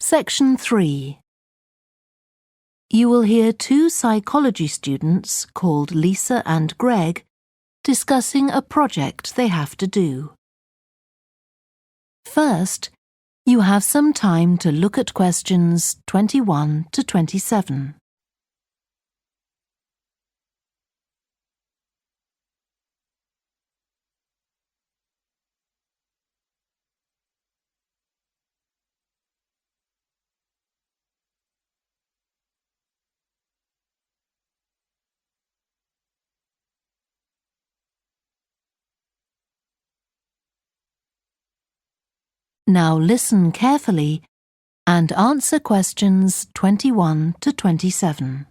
Section 3. You will hear two psychology students called Lisa and Greg discussing a project they have to do. First, you have some time to look at questions 21 to 27. Now listen carefully and answer questions 21 to 27.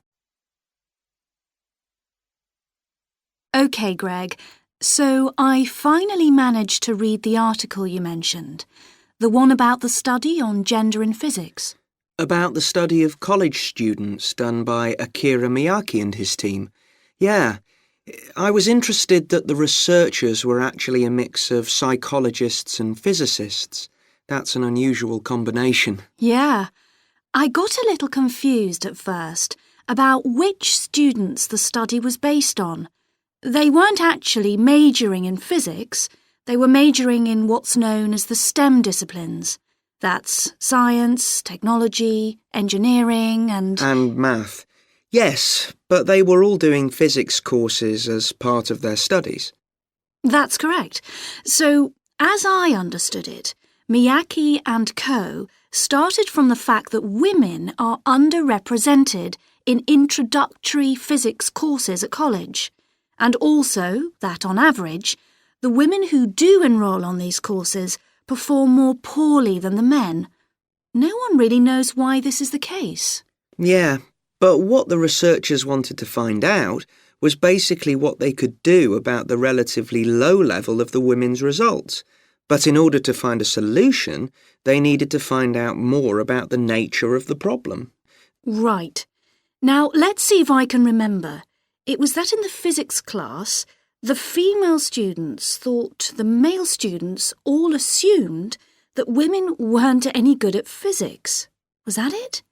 OK, Greg. So I finally managed to read the article you mentioned, the one about the study on gender in physics. About the study of college students done by Akira Miyake and his team. Yeah, I was interested that the researchers were actually a mix of psychologists and physicists. That's an unusual combination. Yeah. I got a little confused at first about which students the study was based on. They weren't actually majoring in physics. They were majoring in what's known as the STEM disciplines. That's science, technology, engineering and math. Yes, but they were all doing physics courses as part of their studies. That's correct. So, as I understood it, Miyake and co. started from the fact that women are underrepresented in introductory physics courses at college, and also that, on average, the women who do enrol on these courses perform more poorly than the men. No one really knows why this is the case. Yeah, but what the researchers wanted to find out was basically what they could do about the relatively low level of the women's results. But in order to find a solution, they needed to find out more about the nature of the problem. Right. Now, let's see if I can remember. It was that in the physics class, the female students thought the male students all assumed that women weren't any good at physics. Was that it?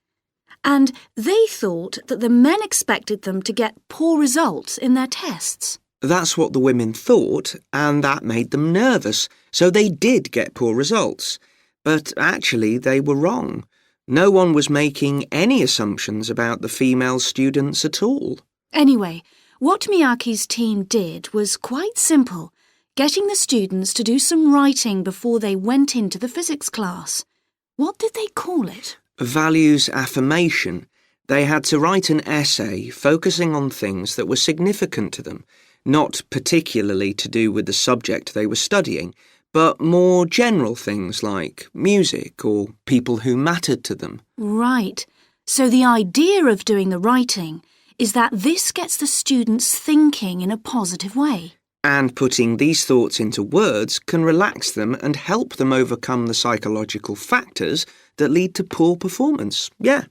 And they thought that the men expected them to get poor results in their tests. That's what the women thought, and that made them nervous, so they did get poor results. But actually, they were wrong. No one was making any assumptions about the female students at all. Anyway, what Miyake's team did was quite simple, getting the students to do some writing before they went into the physics class. What did they call it? Values affirmation. They had to write an essay focusing on things that were significant to them, not particularly to do with the subject they were studying, but more general things like music or people who mattered to them. Right. So the idea of doing the writing is that this gets the students thinking in a positive way. And putting these thoughts into words can relax them and help them overcome the psychological factors that lead to poor performance. Yeah.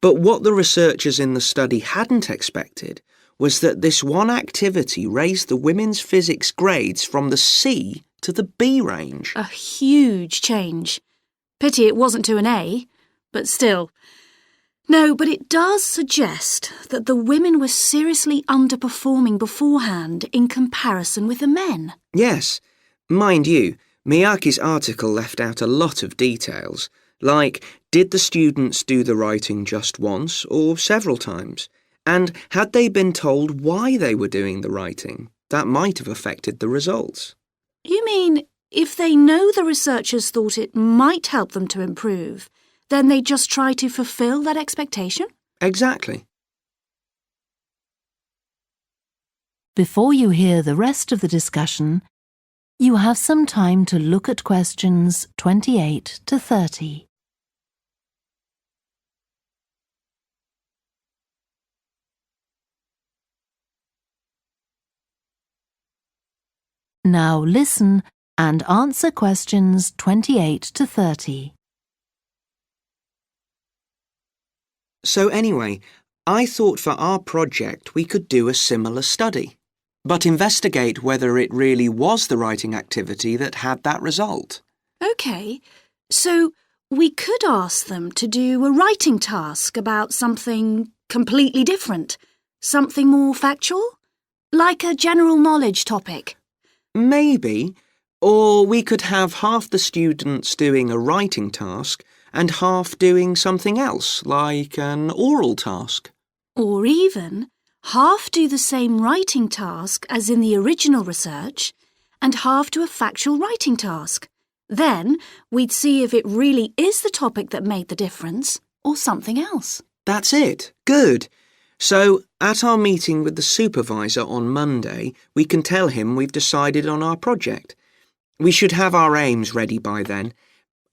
But what the researchers in the study hadn't expected was that this one activity raised the women's physics grades from the C to the B range. A huge change. Pity it wasn't to an A, but still. No, but it does suggest that the women were seriously underperforming beforehand in comparison with the men. Yes. Mind you, Miyake's article left out a lot of details, like did the students do the writing just once or several times? And had they been told why they were doing the writing? That might have affected the results. You mean if they know the researchers thought it might help them to improve, then they just try to fulfill that expectation? Exactly. Before you hear the rest of the discussion, you have some time to look at questions 28 to 30. Now listen and answer questions 28 to 30. So anyway, I thought for our project we could do a similar study, but investigate whether it really was the writing activity that had that result. OK, so We could ask them to do a writing task about something completely different, something more factual, like a general knowledge topic. Maybe. Or we could have half the students doing a writing task and half doing something else, like an oral task. Or even half do the same writing task as in the original research and half do a factual writing task. Then we'd see if it really is the topic that made the difference or something else. That's it. Good. So, at our meeting with the supervisor on Monday, we can tell him we've decided on our project. We should have our aims ready by then.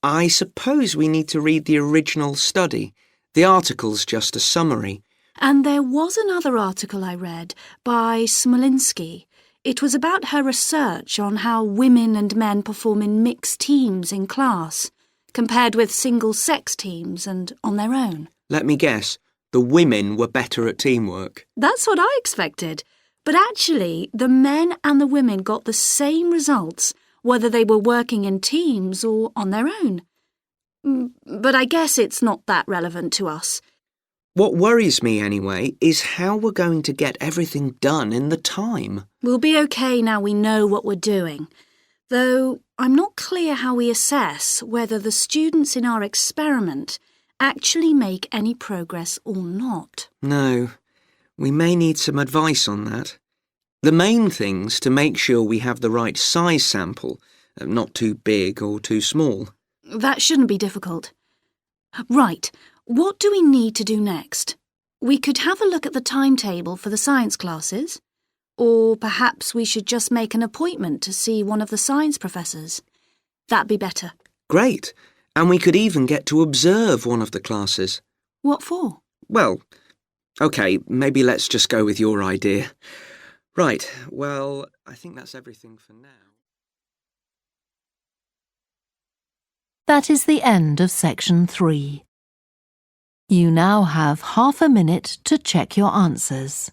I suppose we need to read the original study. The article's just a summary. And there was another article I read by Smolinski. It was about her research on how women and men perform in mixed teams in class, compared with single-sex teams and on their own. Let me guess, the women were better at teamwork. That's what I expected. But actually, the men and the women got the same results, whether they were working in teams or on their own. But I guess it's not that relevant to us. What worries me, anyway, is how we're going to get everything done in the time. We'll be okay now we know what we're doing. Though I'm not clear how we assess whether the students in our experiment actually make any progress or not. No, we may need some advice on that. The main thing's to make sure we have the right size sample, not too big or too small. That shouldn't be difficult. Right, what do we need to do next? We could have a look at the timetable for the science classes. Or perhaps we should just make an appointment to see one of the science professors. That'd be better. Great. And we could even get to observe one of the classes. What for? Well, OK, maybe let's just go with your idea. Right, well, I think that's everything for now. That is the end of section 3. You now have half a minute to check your answers.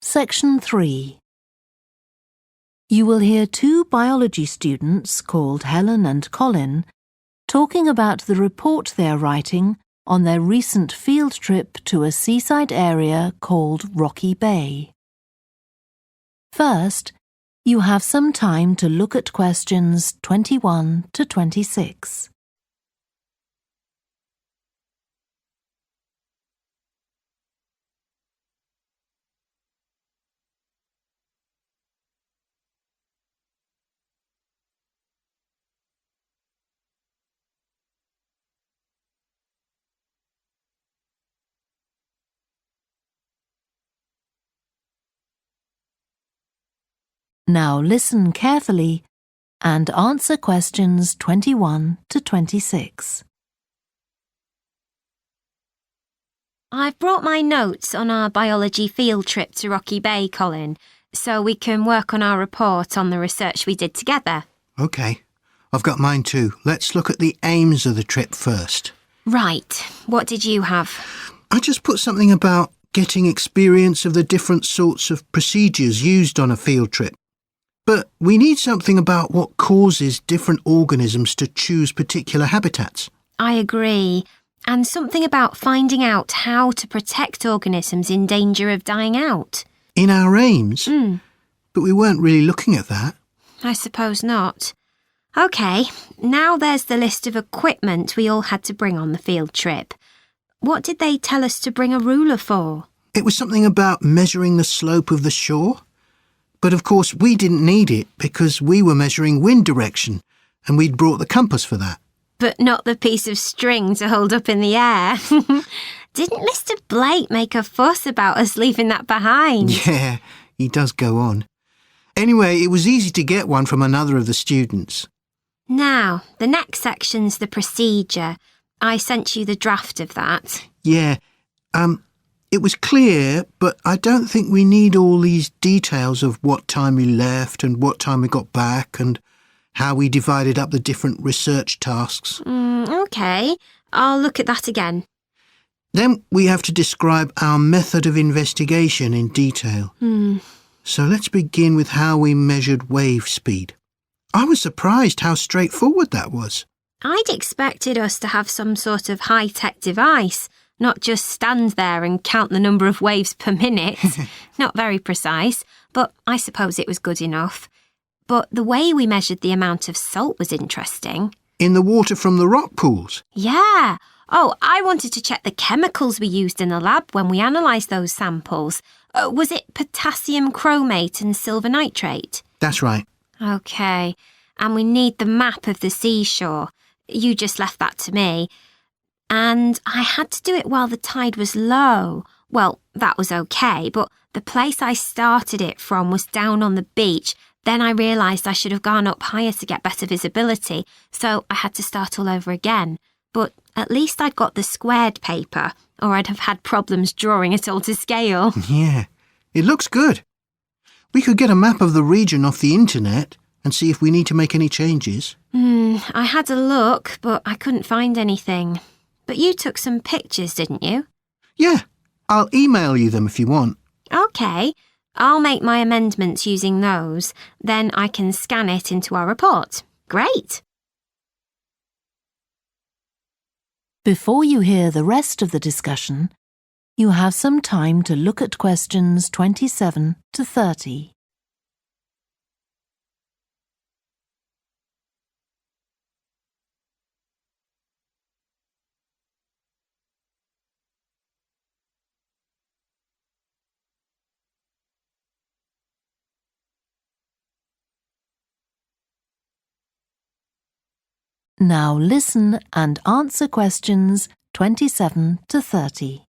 Section 3. You will hear two biology students called Helen and Colin talking about the report they are writing on their recent field trip to a seaside area called Rocky Bay. First, you have some time to look at questions 21 to 26. Now listen carefully and answer questions 21 to 26. I've brought my notes on our biology field trip to Rocky Bay, Colin, so we can work on our report on the research we did together. OK. I've got mine too. Let's look at the aims of the trip first. Right. What did you have? I just put something about getting experience of the different sorts of procedures used on a field trip. But we need something about what causes different organisms to choose particular habitats. I agree. And something about finding out how to protect organisms in danger of dying out. In our aims? But we weren't really looking at that. I suppose not. OK, now there's the list of equipment we all had to bring on the field trip. What did they tell us to bring a ruler for? It was something about measuring the slope of the shore. But of course we didn't need it because we were measuring wind direction and we'd brought the compass for that. But not the piece of string to hold up in the air. Didn't Mr. Blake make a fuss about us leaving that behind? Yeah, he does go on. Anyway, it was easy to get one from another of the students. Now, the next section's the procedure. I sent you the draft of that. Yeah, it was clear, but I don't think we need all these details of what time we left and what time we got back and how we divided up the different research tasks. OK, I'll look at that again. Then we have to describe our method of investigation in detail. So let's begin with how we measured wave speed. I was surprised how straightforward that was. I'd expected us to have some sort of high-tech device, not just stand there and count the number of waves per minute. Not very precise, but I suppose it was good enough. But the way we measured the amount of salt was interesting. In the water from the rock pools? Yeah. Oh, I wanted to check the chemicals we used in the lab when we analysed those samples. Was it potassium chromate and silver nitrate? That's right. OK. And we need the map of the seashore. You just left that to me. And I had to do it while the tide was low. Well, that was OK, but the place I started it from was down on the beach. Then I realised I should have gone up higher to get better visibility, so I had to start all over again. But at least I'd got the squared paper, or I'd have had problems drawing it all to scale. Yeah, it looks good. We could get a map of the region off the internet and see if we need to make any changes. I had a look, but I couldn't find anything. But you took some pictures, didn't you? Yeah, I'll email you them if you want. OK. I'll make my amendments using those. Then I can scan it into our report. Great. Before you hear the rest of the discussion, you have some time to look at questions 27 to 30. Now listen and answer questions 27 to 30.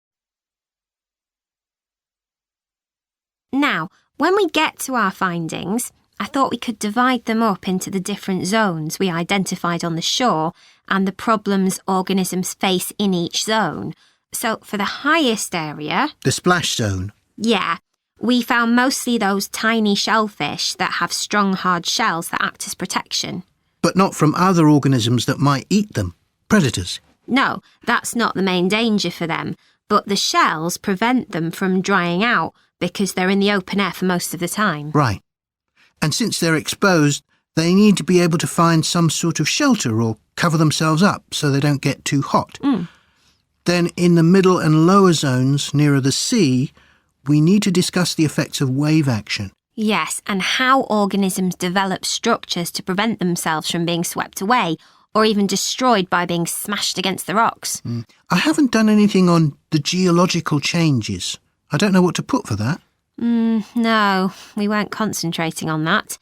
Now, when we get to our findings, I thought we could divide them up into the different zones we identified on the shore and the problems organisms face in each zone. So for the highest area... The splash zone? Yeah. We found mostly those tiny shellfish that have strong hard shells that act as protection. But not from other organisms that might eat them, predators. No, that's not the main danger for them, but the shells prevent them from drying out because they're in the open air for most of the time. Right. And since they're exposed, they need to be able to find some sort of shelter or cover themselves up so they don't get too hot. Then in the middle and lower zones, nearer the sea, we need to discuss the effects of wave action. Yes, and how organisms develop structures to prevent themselves from being swept away or even destroyed by being smashed against the rocks. I haven't done anything on the geological changes. I don't know what to put for that. No, we weren't concentrating on that.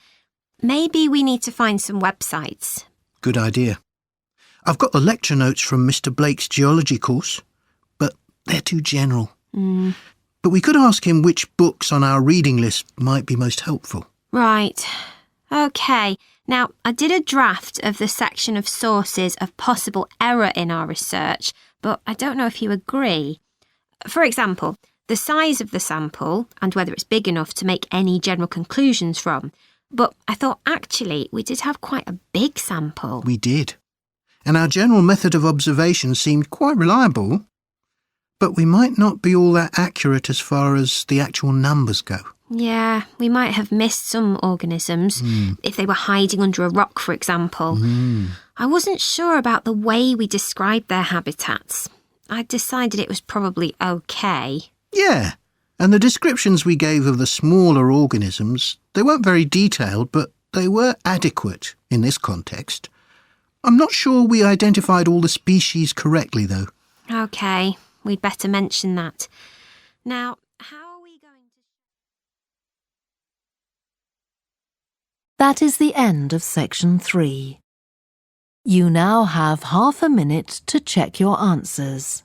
Maybe we need to find some websites. Good idea. I've got the lecture notes from Mr. Blake's geology course, but they're too general. But we could ask him which books on our reading list might be most helpful. Right. OK. Now, I did a draft of the section of sources of possible error in our research, but I don't know if you agree. For example, the size of the sample and whether it's big enough to make any general conclusions from. But I thought actually we did have quite a big sample. We did. And our general method of observation seemed quite reliable. But we might not be all that accurate as far as the actual numbers go. Yeah, we might have missed some organisms, if they were hiding under a rock, for example. I wasn't sure about the way we described their habitats. I decided it was probably OK. Yeah, and the descriptions we gave of the smaller organisms, they weren't very detailed, but they were adequate in this context. I'm not sure we identified all the species correctly, though. OK. We'd better mention that. Now, how are we going to... That is the end of section 3. You now have half a minute to check your answers.